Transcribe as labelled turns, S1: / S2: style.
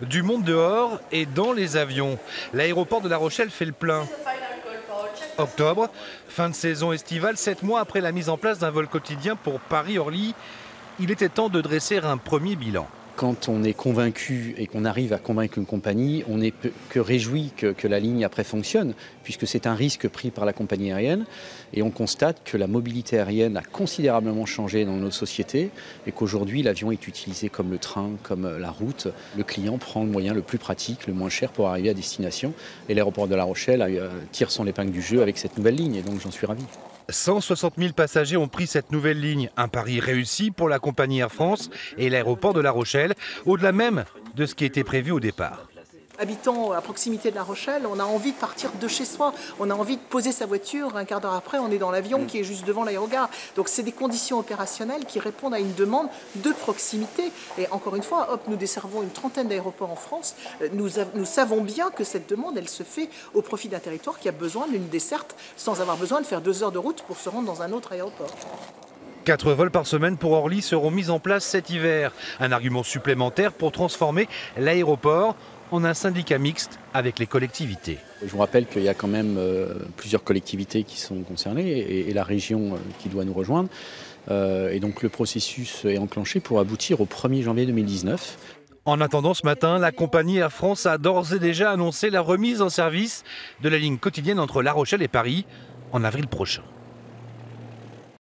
S1: Du monde dehors et dans les avions. L'aéroport de La Rochelle fait le plein. Octobre, fin de saison estivale, 7 mois après la mise en place d'un vol quotidien pour Paris-Orly, il était temps de dresser un premier bilan.
S2: Quand on est convaincu et qu'on arrive à convaincre une compagnie, on n'est que réjoui que la ligne après fonctionne, puisque c'est un risque pris par la compagnie aérienne. Et on constate que la mobilité aérienne a considérablement changé dans nos sociétés et qu'aujourd'hui l'avion est utilisé comme le train, comme la route. Le client prend le moyen le plus pratique, le moins cher pour arriver à destination. Et l'aéroport de La Rochelle tire son épingle du jeu avec cette nouvelle ligne et donc j'en suis ravi.
S1: 160 000 passagers ont pris cette nouvelle ligne. Un pari réussi pour la compagnie Air France et l'aéroport de La Rochelle, au-delà même de ce qui était prévu au départ.
S3: Habitant à proximité de La Rochelle, on a envie de partir de chez soi. On a envie de poser sa voiture. Un quart d'heure après, on est dans l'avion qui est juste devant l'aérogare. Donc c'est des conditions opérationnelles qui répondent à une demande de proximité. Et encore une fois, nous desservons une trentaine d'aéroports en France. Nous savons bien que cette demande, elle se fait au profit d'un territoire qui a besoin d'une desserte sans avoir besoin de faire 2 heures de route pour se rendre dans un autre aéroport.
S1: 4 vols par semaine pour Orly seront mis en place cet hiver. Un argument supplémentaire pour transformer l'aéroport en un syndicat mixte avec les collectivités.
S2: Je vous rappelle qu'il y a quand même plusieurs collectivités qui sont concernées et la région qui doit nous rejoindre. Et donc le processus est enclenché pour aboutir au 1er janvier 2019.
S1: En attendant, ce matin, la compagnie Air France a d'ores et déjà annoncé la remise en service de la ligne quotidienne entre La Rochelle et Paris en avril prochain.